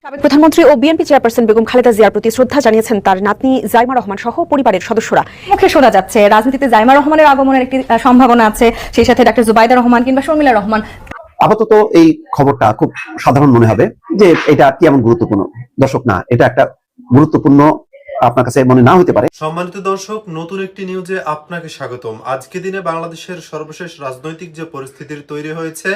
সাবেক প্রধানমন্ত্রী ও BNP chairperson Begum Khaleda জিয়ার প্রতি শ্রদ্ধা জানিয়েছেন তার নাতনি জাইমা রহমান সহ পরিবারের সদস্যরা। মুখে শোনা যাচ্ছে রাজনীতিতে জাইমা রহমানের আগমনের একটি সম্ভাবনা আছে, সেই সাথে ডাক্তার জুবাইদা রহমান কিংবা শর্মিলা রহমান। আপাতত এই খবরটা খুব সাধারণ মনে হবে যে এটা কি এমন গুরুত্বপূর্ণ। দর্শক, না, এটা একটা গুরুত্বপূর্ণ আপনার কাছে মনে না হতে পারে। সম্মানিত দর্শক, নতুন একটি নিউজে আপনাকে স্বাগতম। আজকে দিনে বাংলাদেশের সর্বশেষ রাজনৈতিক যে পরিস্থিতির তৈরি হয়েছে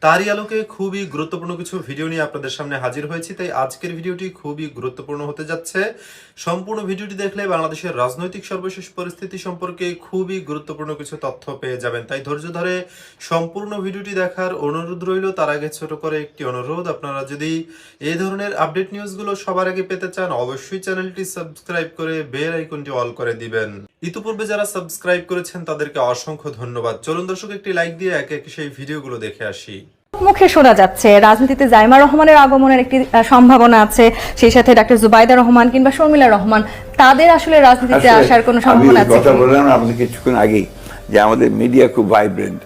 তারই আলোকে খুবই গুরুত্বপূর্ণ কিছু ভিডিও নিয়ে আপনাদের সামনে হাজির হয়েছি। তাই আজকের ভিডিওটি খুবই গুরুত্বপূর্ণ হতে যাচ্ছে। সম্পূর্ণ ভিডিওটি দেখলে বাংলাদেশের রাজনৈতিক সর্বশেষ পরিস্থিতি সম্পর্কে খুবই গুরুত্বপূর্ণ কিছু তথ্য পেয়ে যাবেন। তাই ধৈর্য ধরে সম্পূর্ণ ভিডিওটি দেখার অনুরোধ রইল। তার আগে ছোট করে একটি অনুরোধ, আপনারা যদি এই ধরনের আপডেট নিউজগুলো সবার আগে পেতে চান অবশ্যই চ্যানেলটি সাবস্ক্রাইব করে বেল আইকনটি অল করে দিবেন। ইতিপূর্বে যারা সাবস্ক্রাইব করেছেন তাদেরকে অসংখ্য ধন্যবাদ। চলুন দর্শক, একটি লাইক দিয়ে একে একে সেই ভিডিওগুলো দেখে আসি। মুখে শোনা যাচ্ছে রাজনীতিতে জাইমা রহমানের আগমনের একটি সম্ভাবনা আছে, সেই সাথে ডাক্তার জুবাইদা রহমান কিংবা শর্মিলা রহমান, তাদের আসলে রাজনীতিতে আসার কোনো সম্ভাবনা আছে? কথা বললাম আপনাদের কিছুক্ষণ আগেই যে আমাদের মিডিয়া খুব ভাইব্রেন্ট,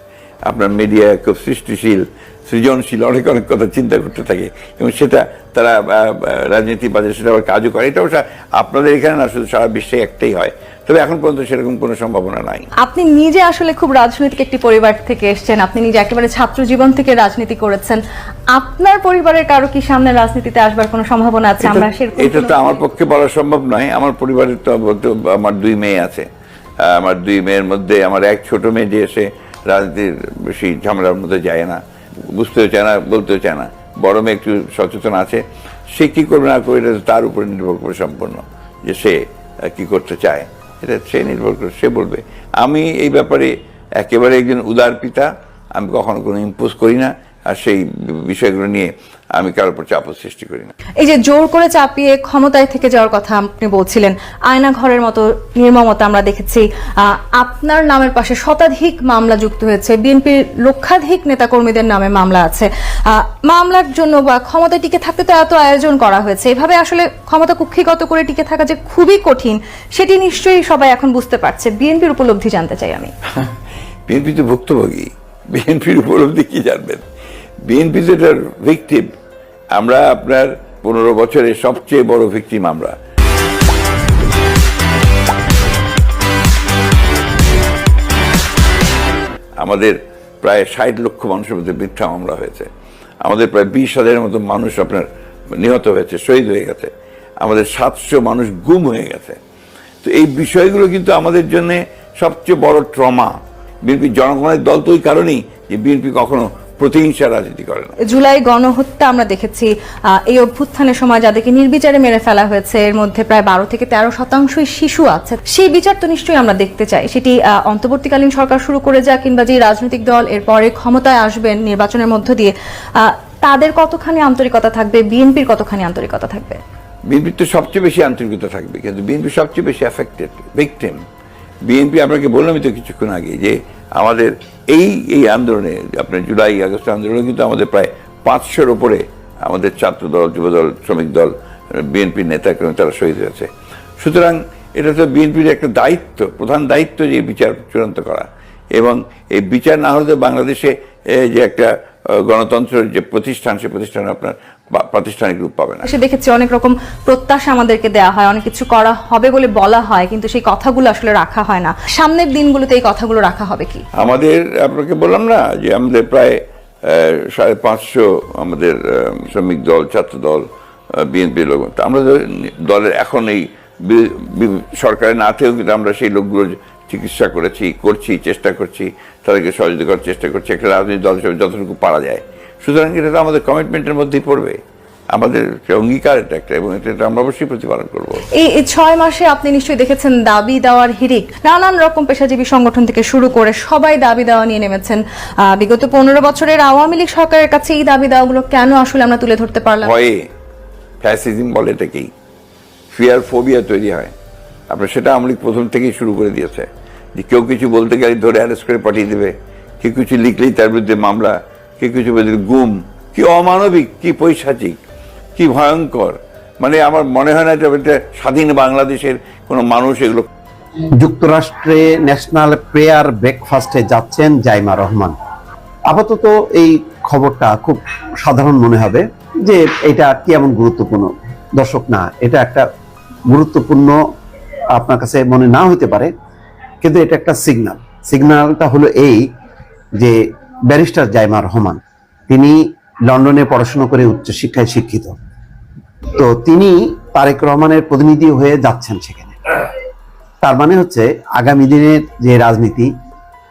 আপনার মিডিয়া খুব সৃষ্টিশীল, সৃজনশীল, অনেক অনেক কথা চিন্তা করতে থাকে এবং সেটা তারা রাজনীতি বাজারে সেটা আবার কাজও করে। এটা অবশ্য আপনাদের এখানে না, শুধু সারা বিশ্বে একটাই হয়, তবে এখন পর্যন্ত সেরকম কোনো সম্ভাবনা নাই। আপনি নিজে আসলে খুব রাজনৈতিক একটি পরিবার থেকে এসেছেন, আপনি নিজে একেবারে ছাত্র জীবন থেকে রাজনীতি করেছেন। আপনার পরিবারের কারো কি সামনে রাজনীতিতে আসবার কোনো সম্ভাবনা আছে? আমরা এটা তো আমার পক্ষে বলা সম্ভব নয়। আমার পরিবারের তো বলতে আমার দুই মেয়ে আছে। আমার দুই মেয়ের মধ্যে আমার এক ছোট মেয়ে যে এসে রাজনীতির বেশি ঝামেলার মধ্যে যায় না, বুঝতেও চায় না, বলতেও চায় না। বড় মেয়ে একটু সচেতন আছে, সে কি করবে না করবে এটা তার উপরে নির্ভর করে সম্পূর্ণ, যে সে কি করতে চায় এটা সে নির্ভর করে, সে বলবে। আমি এই ব্যাপারে একেবারে একজন উদার পিতা, আমি কখনো কোনো ইম্পোজ করি না, আর সেই বিষয়গুলো নিয়ে আমি কারোর উপর চাপ সৃষ্টি করি না। এই যে জোর করে চাপিয়ে ক্ষমতায় থেকে যাওয়ার কথা আপনি বলছিলেন, আয়না ঘরের মতো নির্মমতা আমরা দেখেছি। আপনার নামের পাশে শতাধিক মামলা যুক্ত হয়েছে, বিএনপির লক্ষাধিক নেতাকর্মীদের নামে মামলা আছে। মামলার জন্য বা ক্ষমতায় টিকে থাকতে তো এত আয়োজন করা হয়েছে, এভাবে আসলে ক্ষমতা কুক্ষিগত করে টিকে থাকা যে খুবই কঠিন, সেটি নিশ্চয়ই সবাই এখন বুঝতে পারছে। বিএনপির উপলব্ধি জানতে চাই আমি। বিএনপি তো ভুক্তভোগী, বিএনপির উপলব্ধি কি জানবেন? বিএনপি তো এটার ভিকটিম। আমরা আপনার 15 বছরের সবচেয়ে বড় ভিকটিম আমরা। আমাদের প্রায় 60 লক্ষ মানুষের মধ্যে মিথ্যা মামলা হয়েছে। আমাদের প্রায় 20,000-এর মতো মানুষ আপনার নিহত হয়েছে, শহীদ হয়ে গেছে। আমাদের 700 মানুষ গুম হয়ে গেছে। তো এই বিষয়গুলো কিন্তু আমাদের জন্য সবচেয়ে বড় ট্রমা। বিএনপি জনগণের দল তো ওই কারণেই যে বিএনপি কখনো প্রতিহিংসা রাজনীতি করে না। জুলাই গণহত্যা আমরা দেখেছি, এই অভ্যুত্থানের সময় যাদেরকে নির্বিচারে মেরে ফেলা হয়েছে এর মধ্যে প্রায় 12 থেকে 13% শিশু আছে। সেই বিচার তো নিশ্চয়ই আমরা দেখতে চাই। সেটি অন্তর্বর্তীকালীন সরকার শুরু করে যাক কিংবা যে রাজনৈতিক দল এরপরে ক্ষমতায় আসবেন নির্বাচনের মধ্য দিয়ে, তাদের কতখানি আন্তরিকতা থাকবে, বিএনপির কতখানি আন্তরিকতা থাকবে? বিএনপির তো সবচেয়ে বেশি আন্তরিকতা থাকবে, কিন্তু বিএনপি সবচেয়ে বেশি অ্যাফেক্টেড ভিকটিম। বিএনপি আপনাকে বললামই তো কিছুক্ষণ আগে যে আমাদের এই আন্দোলনে, আপনার জুলাই আগস্ট আন্দোলনে কিন্তু আমাদের প্রায় 500-এর উপরে আমাদের ছাত্র দল, যুবদল, শ্রমিক দল, বিএনপির নেতাকর্মী তারা শহীদ হয়েছে। সুতরাং এটা তো বিএনপির একটা দায়িত্ব, প্রধান দায়িত্ব যে বিচার চূড়ান্ত করা, এবং এই বিচার না হলে বাংলাদেশে যে একটা গণতন্ত্রের যে প্রতিষ্ঠান, সে প্রতিষ্ঠান আপনার প্রাতিষ্ঠানিক রূপ পাবে না। সে দেখেছি অনেক রকম প্রত্যাশা আমাদেরকে দেওয়া হয়, অনেক কিছু করা হবে বলে বলা হয়, কিন্তু সেই কথাগুলো আসলে রাখা হয় না। সামনের দিনগুলোতে এই কথাগুলো রাখা হবে কি? আমাদের আপনাকে বললাম না যে আমাদের প্রায় 550 আমাদের শ্রমিক দল, ছাত্র দল, বিএনপি লোক, আমরা দলের এখন এই সরকারে না থেকেও কিন্তু আমরা সেই লোকগুলো চিকিৎসা করছি, চেষ্টা করছি, তাদেরকে সহযোগিতা করার চেষ্টা করছি একটা রাজনৈতিক দল হিসেবে যতটুকু পারা যায়। সুতরাং এটা তো আমাদের কমিটমেন্টের মধ্যেই পড়বে, আমাদের অঙ্গীকার এটা একটা, এবং এটা আমরা অবশ্যই প্রতিপালন করবো। এই 6 মাসে আপনি নিশ্চয়ই দেখেছেন দাবি দেওয়ার হিড়িক, নানান রকম পেশাজীবী সংগঠন থেকে শুরু করে সবাই দাবি দেওয়া নিয়ে নেমেছেন। বিগত 15 বছরের আওয়ামী লীগ সরকারের কাছে এই দাবি দেওয়াগুলো কেন আসলে আমরা তুলে ধরতে পারলাম? ভয়ে, ফ্যাসিজম বলে এটাকেই, ফিয়ার ফোবিয়া তৈরি হয়। আপনার সেটা আওয়ামী লীগ প্রথম থেকেই শুরু করে দিয়েছে, যে কেউ কিছু বলতে গেলে ধরে অ্যারেস্ট করে পাঠিয়ে দেবে, কেউ কিছু লিখলেই তার বিরুদ্ধে মামলা, কেউ কিছু বলতে গুম। কি অমানবিক, কি পৈশাচিক, কি ভয়ঙ্কর! মানে আমার মনে হয় না যে স্বাধীন বাংলাদেশের কোনো মানুষ এগুলো। যুক্তরাষ্ট্রে ন্যাশনাল প্রেয়ার ব্রেকফাস্টে যাচ্ছেন জাইমা রহমান। আপাতত এই খবরটা খুব সাধারণ মনে হবে যে এটা কি এমন গুরুত্বপূর্ণ। দর্শক না, এটা একটা গুরুত্বপূর্ণ আপনার কাছে মনে না হতে পারে, কিন্তু এটা একটা সিগন্যাল। সিগন্যালটা হলো এই যে ব্যারিস্টার জাইমা রহমান, তিনি লন্ডনে পড়াশোনা করে উচ্চশিক্ষায় শিক্ষিত। তো তিনি তারেক রহমানের প্রতিনিধি হয়ে যাচ্ছেন সেখানে। তার মানে হচ্ছে আগামী দিনের যে রাজনীতি,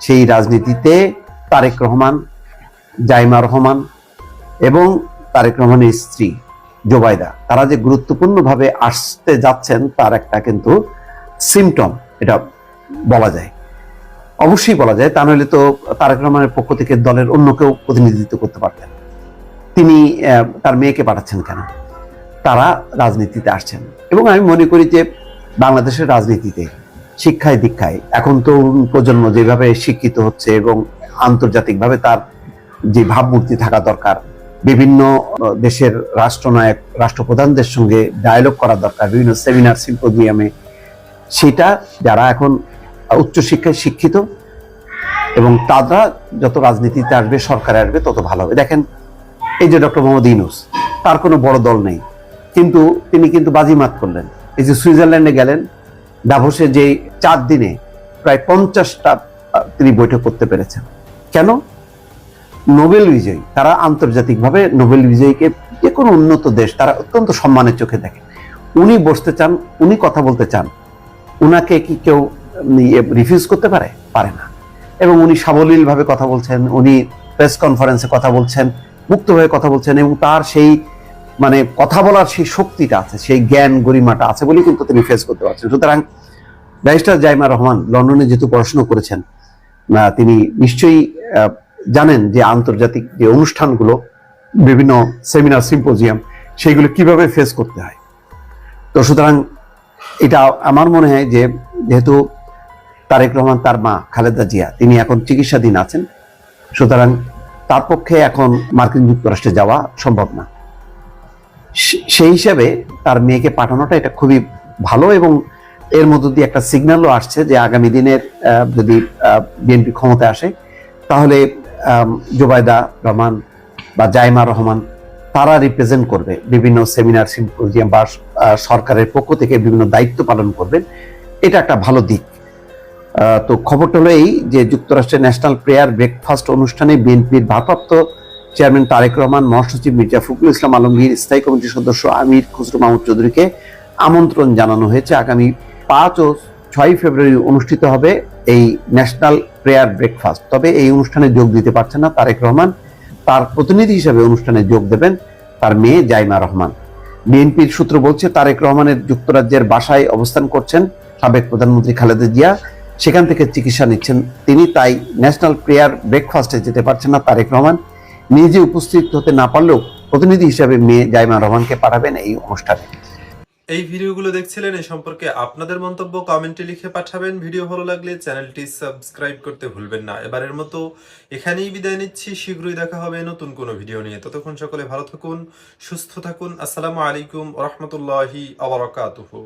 সেই রাজনীতিতে তারেক রহমান, জাইমা রহমান এবং তারেক রহমানের স্ত্রী জোবাইদা, তারা যে গুরুত্বপূর্ণভাবে আসতে যাচ্ছেন তার একটা কিন্তু সিমটম, এটা বলা যায়, অবশ্যই বলা যায়। তা নইলে তো তারেক রহমানের পক্ষ থেকে দলের অন্য কেউ প্রতিনিধিত্ব করতে পারতেন। তিনি তার মেয়েকে পাঠাচ্ছেন কেন? তারা রাজনীতিতে আসছেন। এবং আমি মনে করি যে বাংলাদেশের রাজনীতিতে শিক্ষায় দীক্ষায় এখন তরুণ প্রজন্ম যেভাবে শিক্ষিত হচ্ছে এবং আন্তর্জাতিকভাবে তার যে ভাবমূর্তি থাকা দরকার, বিভিন্ন দেশের রাষ্ট্রনায়ক রাষ্ট্রপ্রধানদের সঙ্গে ডায়ালগ করা দরকার বিভিন্ন সেমিনার সিম্পোজিয়ামে, সেটা যারা এখন উচ্চশিক্ষায় শিক্ষিত এবং তারা যত রাজনীতিতে আসবে, সরকারে আসবে, তত ভালো হবে। দেখেন, এই যে ডক্টর মোহাম্মদ ইউনূস, তার কোনো বড় দল নেই, কিন্তু তিনি কিন্তু বাজিমাত করলেন। এই যে সুইজারল্যান্ডে গেলেন, ডাভোসে যে 4 দিনে প্রায় 50টা তিনি বৈঠক করতে পেরেছেন। কেন? নোবেল বিজয়ী, তারা আন্তর্জাতিকভাবে নোবেল বিজয়ীকে যে কোনো উন্নত দেশ তারা অত্যন্ত সম্মানের চোখে দেখে। উনি বসতে চান, উনি কথা বলতে চান, উনাকে কি কেউ রিফিউজ করতে পারে? পারে না। এবং উনি সাবলীলভাবে কথা বলছেন, উনি প্রেস কনফারেন্সে কথা বলছেন, মুক্তভাবে কথা বলছেন, এবং তার সেই মানে কথা বলার সেই শক্তিটা আছে, সেই জ্ঞান গরিমাটা আছে বলেই কিন্তু তিনি ফেস করতে পারছেন। সুতরাং ব্যারিস্টার জাইমা রহমান লন্ডনে যেহেতু পড়াশোনা করেছেন, তিনি নিশ্চয়ই জানেন যে আন্তর্জাতিক যে অনুষ্ঠানগুলো, বিভিন্ন সেমিনার সিম্পোজিয়াম, সেইগুলো কিভাবে ফেস করতে হয়। তো সুতরাং এটা আমার মনে হয় যে যেহেতু তারেক রহমান, তার মা খালেদা জিয়া, তিনি এখন চিকিৎসাধীন আছেন, সুতরাং তার পক্ষে এখন মার্কিন যুক্তরাষ্ট্রে যাওয়া সম্ভব না। সেই হিসাবে তার মেয়েকে পাঠানোটা এটা খুবই ভালো, এবং এর মধ্য দিয়ে একটা সিগন্যালও আসছে যে আগামী দিনের যদি বিএনপি ক্ষমতায় আসে, তাহলে জোবাইদা রহমান বা জাইমা রহমান তারা রিপ্রেজেন্ট করবে বিভিন্ন সেমিনার সিম্পোজিয়াম বা সরকারের পক্ষ থেকে বিভিন্ন দায়িত্ব পালন করবেন। এটা একটা ভালো দিক। তো খবরটা হলো এই যে যুক্তরাষ্ট্রের ন্যাশনাল প্রেয়ার ব্রেকফাস্ট অনুষ্ঠানে বিএনপির ভারপ্রাপ্ত চেয়ারম্যান তারেক রহমান, মহাসচিব মির্জা ফখরুল ইসলাম আলমগীর, স্থায়ী কমিটির সদস্য আমির খসরু মাহমুদ চৌধুরীকে আমন্ত্রণ জানানো হয়েছে। আগামী 5 ও 6 ফেব্রুয়ারি অনুষ্ঠিত হবে এই ন্যাশনাল প্রেয়ার ব্রেকফাস্ট। তবে এই অনুষ্ঠানে যোগ দিতে পারছেন না তারেক রহমান, তার প্রতিনিধি হিসেবে অনুষ্ঠানে যোগ দেবেন তার মেয়ে জাইমা রহমান। বিএনপির সূত্র বলছে তারেক রহমানের যুক্তরাজ্যের বাসায় অবস্থান করছেন সাবেক প্রধানমন্ত্রী খালেদা জিয়া, সেখান থেকে চিকিৎসা নিচ্ছেন তিনি, তাই ন্যাশনাল প্রেয়ার ব্রেকফাস্টে যেতে পারছেন না তারেক রহমান। নিজে উপস্থিত হতে না পারলেও প্রতিনিধি হিসেবে মেয়ে জাইমা রহমানকে পাঠাবেন এই অনুষ্ঠানে। এই ভিডিওগুলো দেখছিলেন, এই সম্পর্কে আপনাদের মন্তব্য কমেন্টে লিখে পাঠাবেন। ভিডিও ভালো লাগলে চ্যানেলটি সাবস্ক্রাইব করতে ভুলবেন না। এবারের মতো এখানেই বিদায় নিচ্ছি, শীঘ্রই দেখা হবে নতুন কোনো ভিডিও নিয়ে। ততক্ষণ সকলে ভালো থাকুন, সুস্থ থাকুন। আসসালামু আলাইকুম ওয়া রাহমাতুল্লাহি ওয়া বারাকাতুহু।